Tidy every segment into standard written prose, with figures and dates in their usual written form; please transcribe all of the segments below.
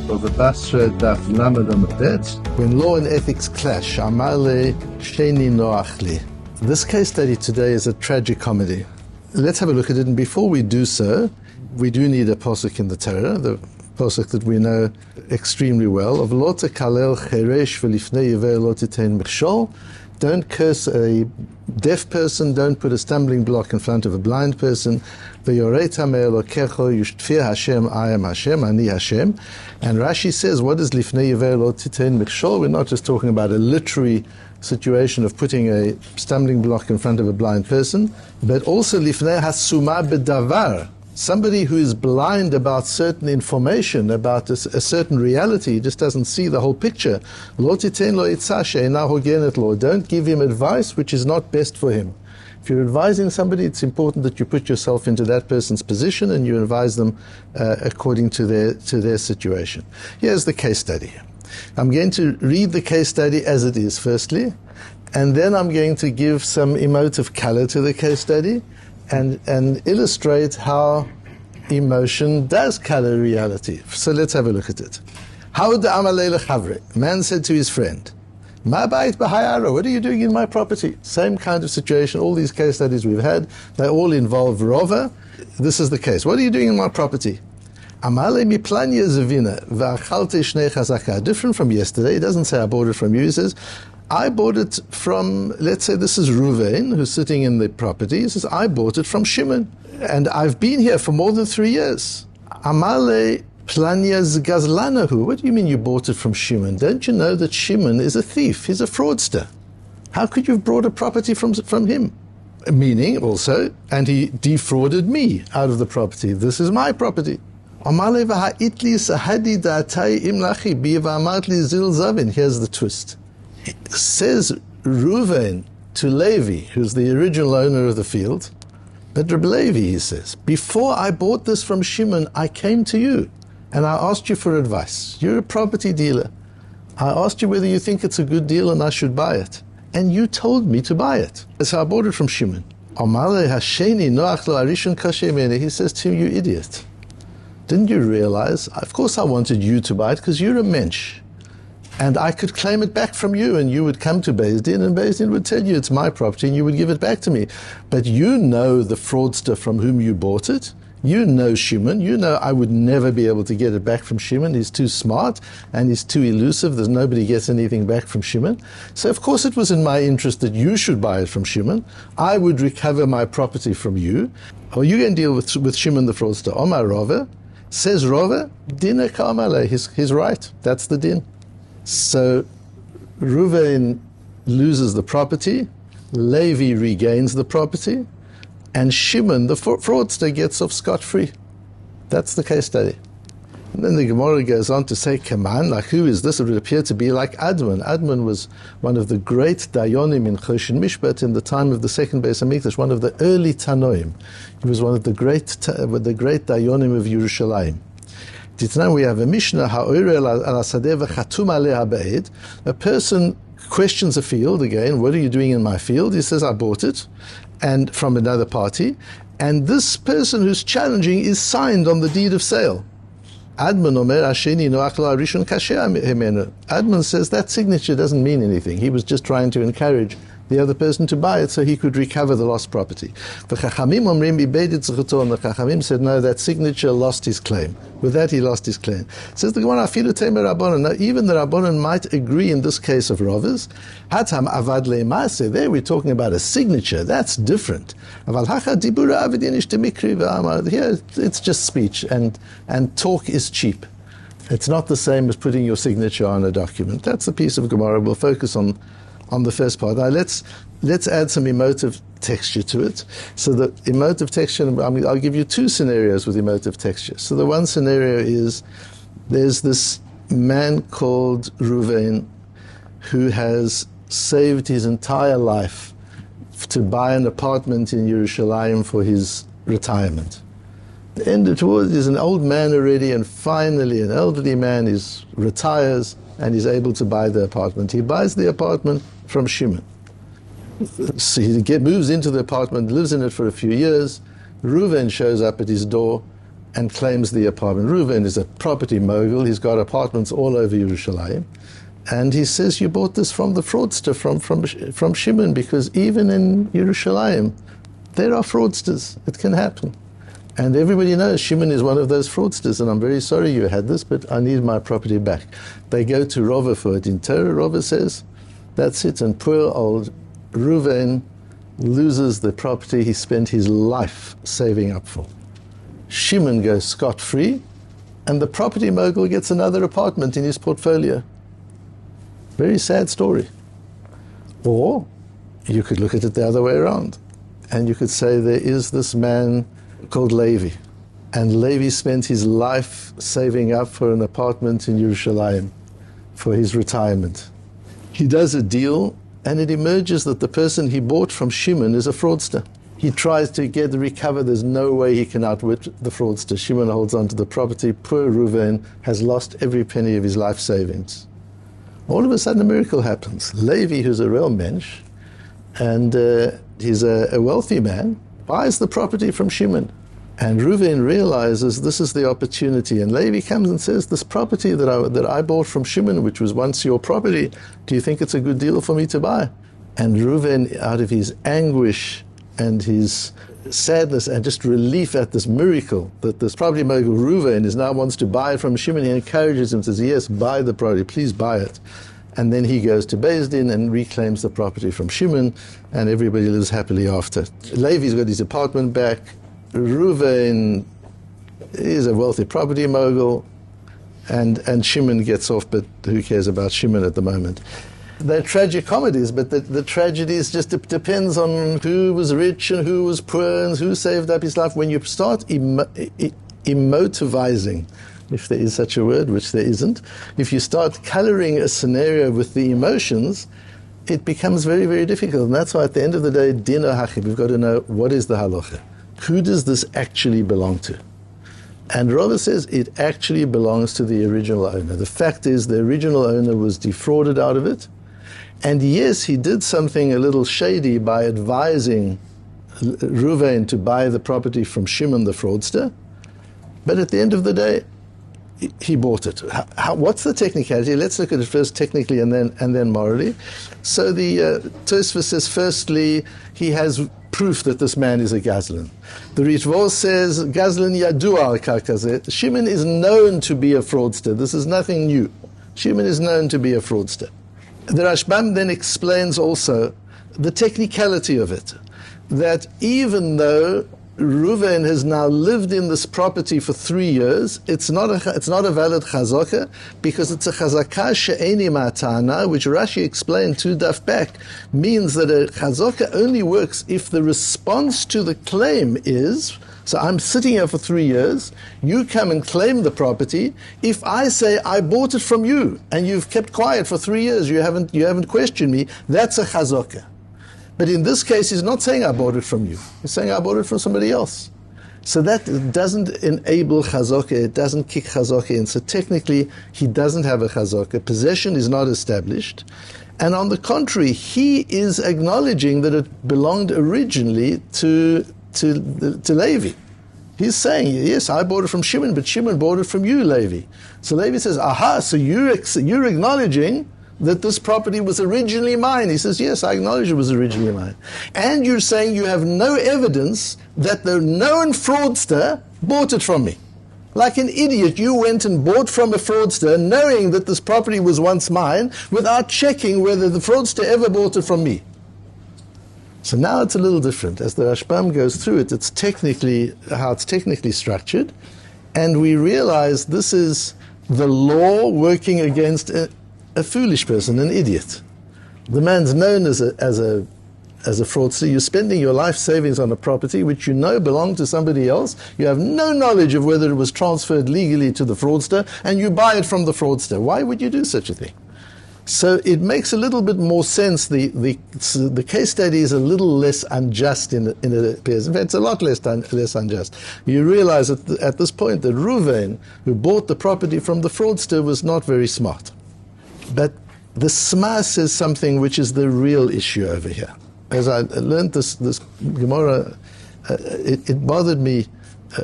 Bava Batra, Daf Yomi Bava Batra. When law and ethics clash, Amale Sheni Noachli. This case study today is a tragic comedy. Let's have a look at it, and before we do so, we do need a posuk in the Torah, the posuk that we know extremely well, of Lo tekalel cheresh v'lifnei yivei lo titein mechshol. Don't curse a deaf person, don't put a stumbling block in front of a blind person. V'yoreta me'elokecho, you should fear Hashem, I am Hashem, Ani Hashem. And Rashi says, what is lifnei yivei lo titein mechshol? We're not just talking about a literary situation of putting a stumbling block in front of a blind person, but also lifnei hasuma bedavar, somebody who is blind about certain information, about a certain reality, he just doesn't see the whole picture. Lo titein lo itzah she'eina hogenet lo. Don't give him advice which is not best for him. If you're advising somebody, it's important that you put yourself into that person's position and you advise them according to their situation. Here's the case study. I'm going to read the case study as it is, firstly, and then I'm going to give some emotive color to the case study and illustrate how emotion does color reality. So let's have a look at it. A man said to his friend, Ma bait b'hayara, what are you doing in my property? Same kind of situation. All these case studies we've had, they all involve rova. This is the case. What are you doing in my property? Amale miplanya zavina v'achalte shnei chazaka. Different from yesterday. He doesn't say I bought it from you. He says, I bought it from, let's say this is Ruvain, who's sitting in the property. He says, I bought it from Shimon. And I've been here for more than 3 years. Amale planya zgazlanahu. What do you mean you bought it from Shimon? Don't you know that Shimon is a thief? He's a fraudster. How could you have brought a property from him? Meaning also, and he defrauded me out of the property. This is my property. Here's the twist. Says Reuven to Levi, who's the original owner of the field, but Rabbi Levi, he says, before I bought this from Shimon, I came to you and I asked you for advice. You're a property dealer. I asked you whether you think it's a good deal and I should buy it. And you told me to buy it. So I bought it from Shimon. He says to him, you idiot. Didn't you realize? Of course I wanted you to buy it because you're a mensch. And I could claim it back from you and you would come to Beis Din and Beis Din would tell you it's my property and you would give it back to me. But you know the fraudster from whom you bought it. You know Shimon. You know I would never be able to get it back from Shimon. He's too smart and he's too elusive. There's nobody gets anything back from Shimon. So of course it was in my interest that you should buy it from Shimon. I would recover my property from you. Or you can deal with Shimon the fraudster. Omar Rava. Says Rava, Dina Kamale, he's right, that's the din. So Reuven loses the property, Levi regains the property, and Shimon, the fraudster, gets off scot-free. That's the case study. And then the Gemara goes on to say, Kaman, like who is this? It would appear to be like Admon. Admon was one of the great Dayonim in Choshen Mishpat in the time of the second Beis HaMikdash, one of the early Tanoim. He was one of the great Dayonim of Yerushalayim. Now we have a Mishnah, a person questions a field again, what are you doing in my field? He says, I bought it, and from another party, and this person who's challenging is signed on the deed of sale. Admon says that signature doesn't mean anything. He was just trying to encourage the other person to buy it so he could recover the lost property. The Chachamim said, no, that signature lost his claim. With that, he lost his claim. Says the Gemara, now, even the Rabbanon might agree in this case of Rovers. There we're talking about a signature. That's different. Here, it's just speech, and talk is cheap. It's not the same as putting your signature on a document. That's the piece of Gemara. We'll focus on the first part. Now let's add some emotive texture to it. So the emotive texture, I'll give you two scenarios with emotive texture. So the one scenario is there's this man called Reuven who has saved his entire life to buy an apartment in Yerushalayim for his retirement. The end of it is an old man already, and finally an elderly man retires and is able to buy the apartment. He buys the apartment from Shimon. So he moves into the apartment, lives in it for a few years. Reuven shows up at his door and claims the apartment. Reuven is a property mogul. He's got apartments all over Yerushalayim. And he says, you bought this from the fraudster, from Shimon, because even in Yerushalayim, there are fraudsters. It can happen. And everybody knows Shimon is one of those fraudsters, and I'm very sorry you had this, but I need my property back. They go to Rava for it. In Torah, Rava says, that's it. And poor old Reuven loses the property he spent his life saving up for. Shimon goes scot-free, and the property mogul gets another apartment in his portfolio. Very sad story. Or you could look at it the other way around, and you could say there is this man called Levi, and Levi spent his life saving up for an apartment in Yerushalayim for his retirement. He does a deal, and it emerges that the person he bought from Shimon is a fraudster. He tries to recover. There's no way he can outwit the fraudster. Shimon holds on to the property. Poor Reuven has lost every penny of his life savings. All of a sudden, a miracle happens. Levi, who's a real mensch, and he's a wealthy man, buys the property from Shimon. And Reuven realizes this is the opportunity. And Levi comes and says, this property that I bought from Shimon, which was once your property, do you think it's a good deal for me to buy? And Reuven, out of his anguish and his sadness and just relief at this miracle that this property mogul Reuven now wants to buy it from Shimon, he encourages him, says, yes, buy the property, please buy it. And then he goes to Beis Din and reclaims the property from Shimon, and everybody lives happily after. Levi's got his apartment back. Reuven is a wealthy property mogul, and Shimon gets off, but who cares about Shimon at the moment? They're tragic comedies, but the tragedies just depends on who was rich and who was poor and who saved up his life. When you start emotivizing, if there is such a word, which there isn't, if you start coloring a scenario with the emotions, it becomes very, very difficult. And that's why at the end of the day, din or hachib, we've got to know what is the halacha. Who does this actually belong to? And Rava says it actually belongs to the original owner. The fact is the original owner was defrauded out of it. And yes, he did something a little shady by advising Reuven to buy the property from Shimon the fraudster. But at the end of the day, he bought it. What's the technicality? Let's look at it first technically and then morally. So the Tosfos says, firstly, he has proof that this man is a Gazlan. The Ritva says, Gazlan yadua al karkazeh. Shimon is known to be a fraudster. This is nothing new. Shimon is known to be a fraudster. The Rashbam then explains also the technicality of it, that even though Reuven has now lived in this property for 3 years, it's not a valid chazaka, because it's a chazaka she'eni ma'atana, which Rashi explained 2 daf back, means that a chazaka only works if the response to the claim is, so I'm sitting here for 3 years, you come and claim the property. If I say I bought it from you and you've kept quiet for 3 years, you haven't questioned me, that's a chazaka. But in this case, he's not saying I bought it from you. He's saying I bought it from somebody else. So that doesn't enable chazaka, it doesn't kick chazaka in. So technically, he doesn't have a chazaka. Possession is not established. And on the contrary, he is acknowledging that it belonged originally to Levi. He's saying, yes, I bought it from Shimon, but Shimon bought it from you, Levi. So Levi says, aha, so you're acknowledging that this property was originally mine. He says, yes, I acknowledge it was originally mine. And you're saying you have no evidence that the known fraudster bought it from me. Like an idiot, you went and bought from a fraudster knowing that this property was once mine without checking whether the fraudster ever bought it from me. So now it's a little different. As the Rashbam goes through it, it's technically how it's technically structured. And we realize this is the law working against a foolish person, an idiot. The man's known as a fraudster. You're spending your life savings on a property which you know belonged to somebody else. You have no knowledge of whether it was transferred legally to the fraudster, and you buy it from the fraudster. Why would you do such a thing? So it makes a little bit more sense. The case study is a little less unjust in it appears. In fact, it's a lot less unjust. You realize at this point that Reuven, who bought the property from the fraudster, was not very smart. But the Sma says something which is the real issue over here. As I learned this Gemara, it bothered me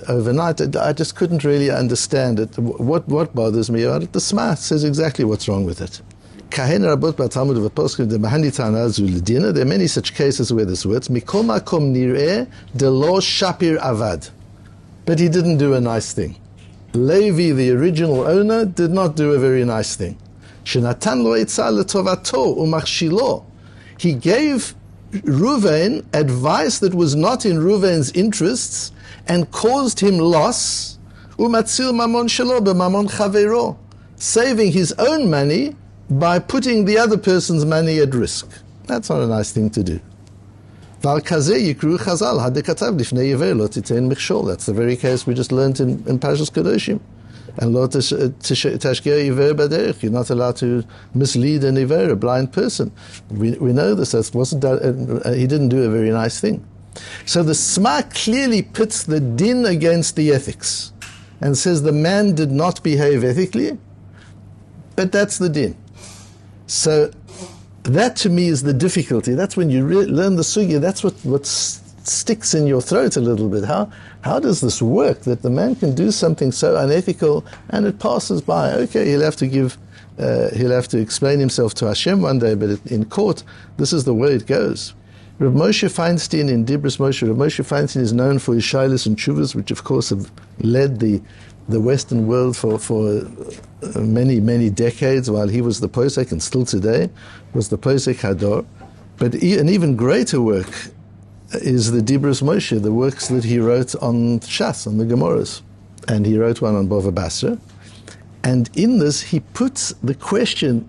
overnight. I just couldn't really understand it. What bothers me about it? The Sma says exactly what's wrong with it. There are many such cases where this works. Mikol makom nireh delo shapir avad. But he didn't do a nice thing. Levi, the original owner, did not do a very nice thing. Shenatan lo etzah letovato umachshilo. He gave Ruvain advice that was not in Ruvain's interests and caused him loss. Umatzil mamon shelo b'mamon chavero, saving his own money by putting the other person's money at risk. That's not a nice thing to do. That's the very case we just learned in Parshas Kedoshim. And lo tashgir iver baderech. You're not allowed to mislead an iver, a blind person. We know this. That wasn't he didn't do a very nice thing. So the Sma clearly pits the din against the ethics and says the man did not behave ethically, but that's the din. So that to me is the difficulty. That's when you learn the sugya. That's what sticks in your throat a little bit. How does this work? That the man can do something so unethical and it passes by. Okay, he'll have to explain himself to Hashem one day, but in court, this is the way it goes. Rabbi Moshe Feinstein in Dibros Moshe. Rabbi Moshe Feinstein is known for his shilas and tshuvas, which of course have led the Western world for many, many decades, while he was the posek, and still today was the posek hador. But an even greater work is the Dibros Moshe, the works that he wrote on Shas, on the Gemaras. And he wrote one on Bava Batra. And in this, he puts the question,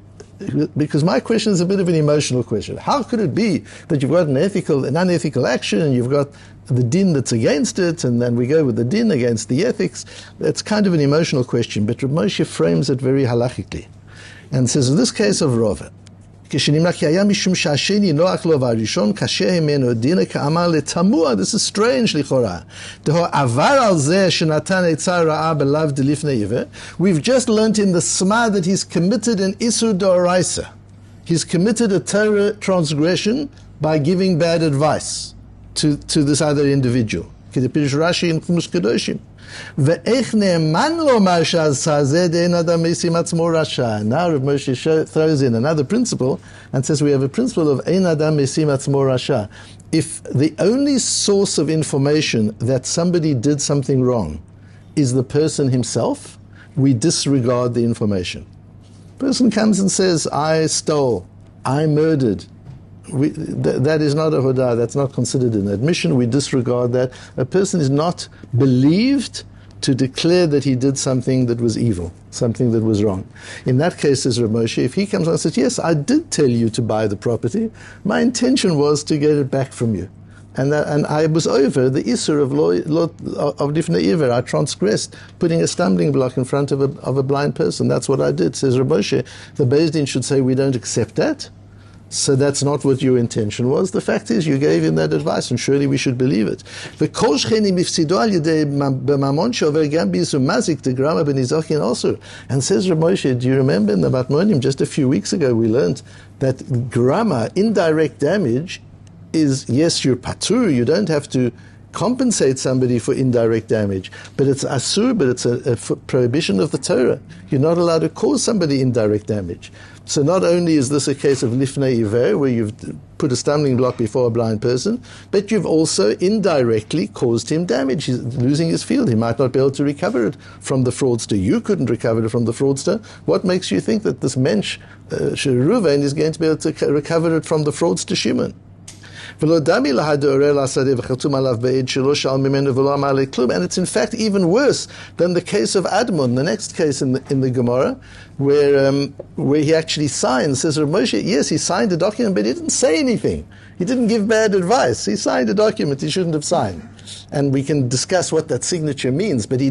because my question is a bit of an emotional question. How could it be that you've got an unethical action, and you've got the din that's against it, and then we go with the din against the ethics? That's kind of an emotional question, but Rabbi Moshe frames it very halachically. And says, in this case of Rava, this is strange, lichora. We've just learnt in the Sma that he's committed an Isur D'Oraisa. He's committed a Torah transgression by giving bad advice to this other individual. Rashi in Chumash Kedoshim. Now Rav Moshe throws in another principle and says we have a principle of Ein Adam Mesim Atzmo Rasha. If the only source of information that somebody did something wrong is the person himself, we disregard the information. Person comes and says, I stole, I murdered. That is not a hodah, that's not considered an admission, we disregard that. A person is not believed to declare that he did something that was evil, something that was wrong. In that case, says Rav Moshe, if he comes and says, yes, I did tell you to buy the property, my intention was to get it back from you. And I was over the Isur of Difnei Iver. I transgressed, putting a stumbling block in front of a blind person. That's what I did, says Rav Moshe. The Beis Din should say, we don't accept that. So that's not what your intention was. The fact is, you gave him that advice, and surely we should believe it. And says Rav Moshe, do you remember in the Matmonim, just a few weeks ago, we learned that grama, indirect damage, is, yes, you're patur, you don't have to compensate somebody for indirect damage, but it's asur, but it's a prohibition of the Torah. You're not allowed to cause somebody indirect damage. So not only is this a case of lifnei iver, where you've put a stumbling block before a blind person, but you've also indirectly caused him damage. He's losing his field. He might not be able to recover it from the fraudster. You couldn't recover it from the fraudster. What makes you think that this mensch, Reuven, is going to be able to recover it from the fraudster Shimon? And it's in fact even worse than the case of Admon, the next case in the Gemara, where he actually signs. Says Rav Moshe, yes, he signed a document, but he didn't say anything. He didn't give bad advice. He signed a document he shouldn't have signed. And we can discuss what that signature means, but he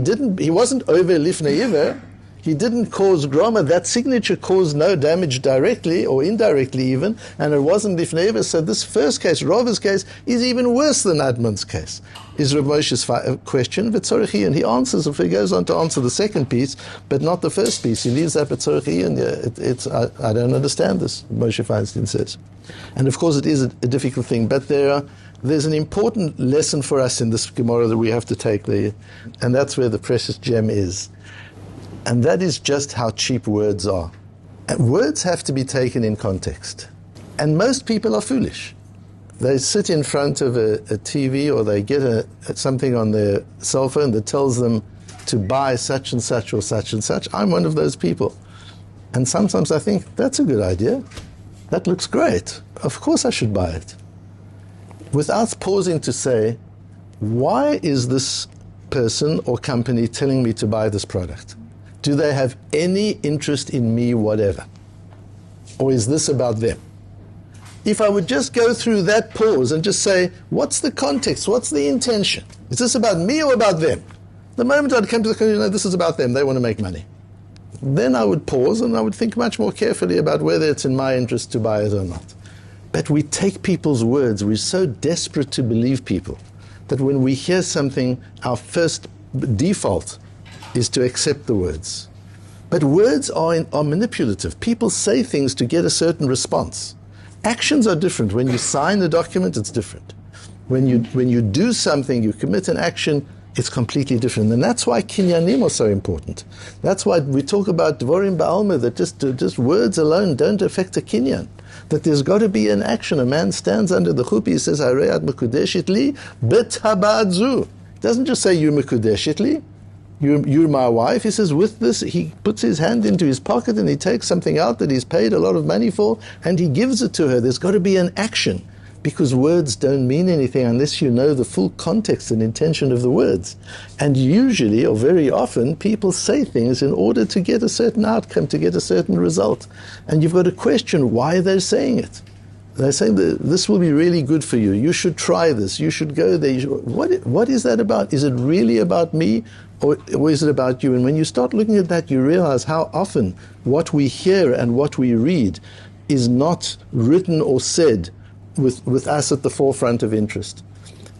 wasn't over lifnei iver. He didn't cause groma. That signature caused no damage directly or indirectly even, and it wasn't lifnei iver. So this first case, Rava's case, is even worse than Admon's case. Is Rav Moshe's question, V'tzorich, and he answers, if he goes on to answer the second piece, but not the first piece. He leaves that V'tzorich, and I don't understand this, Moshe Feinstein says. And of course it is a difficult thing, but there are there's an important lesson for us in this Gemara that we have to take there, and that's where the precious gem is. And that is just how cheap words are. And words have to be taken in context. And most people are foolish. They sit in front of a TV, or they get something on their cell phone that tells them to buy such and such or such and such. I'm one of those people. And sometimes I think, that's a good idea. That looks great. Of course I should buy it. Without pausing to say, why is this person or company telling me to buy this product? Do they have any interest in me, whatever? Or is this about them? If I would just go through that pause and just say, what's the context? What's the intention? Is this about me or about them? The moment I'd come to the conclusion, no, this is about them, they want to make money. Then I would pause and I would think much more carefully about whether it's in my interest to buy it or not. But we take people's words, we're so desperate to believe people, that when we hear something, our first default is to accept the words. But words are manipulative. People say things to get a certain response. Actions are different. When you sign a document, it's different. When you do something, you commit an action, it's completely different. And that's why kinyanim are so important. That's why we talk about dvorim ba'alma, that just words alone don't affect a kinyan. That there's got to be an action. A man stands under the chuppah, he says, Harei at mekudeshet li b'tabad zu. He doesn't just say, you're mekudeshet li, you're my wife. He says, with this, he puts his hand into his pocket and he takes something out that he's paid a lot of money for and he gives it to her. There's got to be an action, because words don't mean anything unless you know the full context and intention of the words. And usually, or very often, people say things in order to get a certain outcome, to get a certain result. And you've got to question why they're saying it. They're saying that this will be really good for you. You should try this. You should go there. What is that about? Is it really about me, or is it about you? And when you start looking at that, you realize how often what we hear and what we read is not written or said with us at the forefront of interest.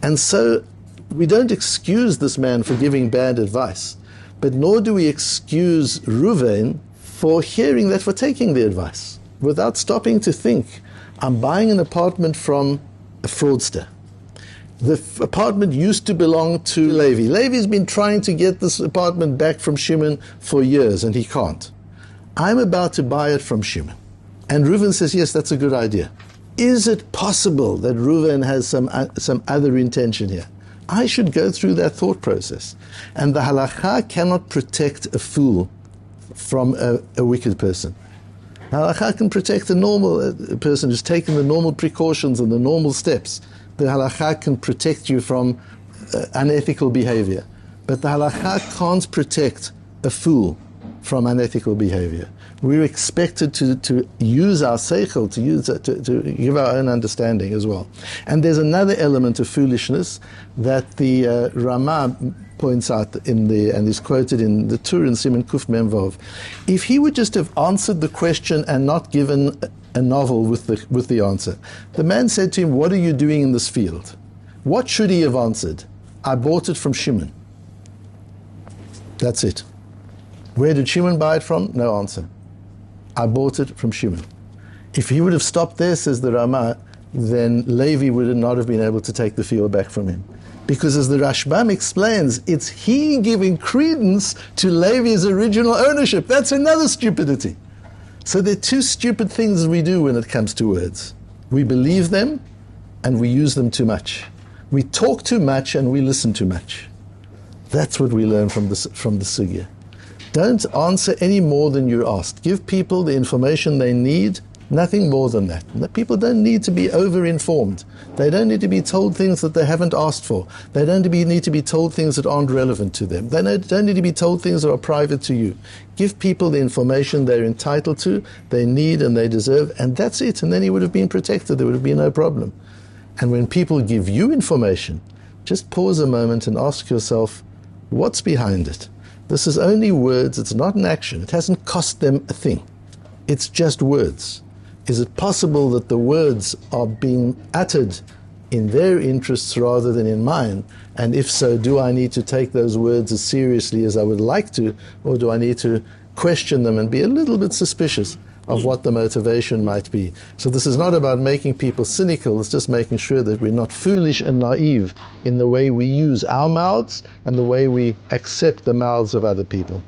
And so we don't excuse this man for giving bad advice, but nor do we excuse Reuven for hearing that, for taking the advice, without stopping to think, I'm buying an apartment from a fraudster. The apartment used to belong to Levi. Levi's been trying to get this apartment back from Shimon for years, and he can't. I'm about to buy it from Shimon. And Reuven says, yes, that's a good idea. Is it possible that Reuven has some other intention here? I should go through that thought process. And the halakha cannot protect a fool from a wicked person. Halakha can protect a normal person who's taken the normal precautions and the normal steps. The halakha can protect you from unethical behavior. But the halakha can't protect a fool from unethical behavior. We're expected to use our seichel, to give our own understanding as well. And there's another element of foolishness that the Rama points out and is quoted in the Tur in Siman Kuf Mem Vav. If he would just have answered the question and not given a novel with the answer. The man said to him, what are you doing in this field? What should he have answered? I bought it from Shimon. That's it. Where did Shimon buy it from? No answer. I bought it from Shimon. If he would have stopped there, says the Rama, then Levi would not have been able to take the field back from him. Because as the Rashbam explains, it's he giving credence to Levi's original ownership. That's another stupidity. So there are two stupid things we do when it comes to words. We believe them and we use them too much. We talk too much and we listen too much. That's what we learn from the sugya. Don't answer any more than you're asked. Give people the information they need, nothing more than that. People don't need to be over-informed. They don't need to be told things that they haven't asked for. They don't need to be told things that aren't relevant to them. They don't need to be told things that are private to you. Give people the information they're entitled to, they need and they deserve, and that's it. And then he would have been protected. There would have been no problem. And when people give you information, just pause a moment and ask yourself, what's behind it? This is only words, it's not an action. It hasn't cost them a thing. It's just words. Is it possible that the words are being uttered in their interests rather than in mine? And if so, do I need to take those words as seriously as I would like to, or do I need to question them and be a little bit suspicious? of what the motivation might be. So this is not about making people cynical, it's just making sure that we're not foolish and naive in the way we use our mouths and the way we accept the mouths of other people.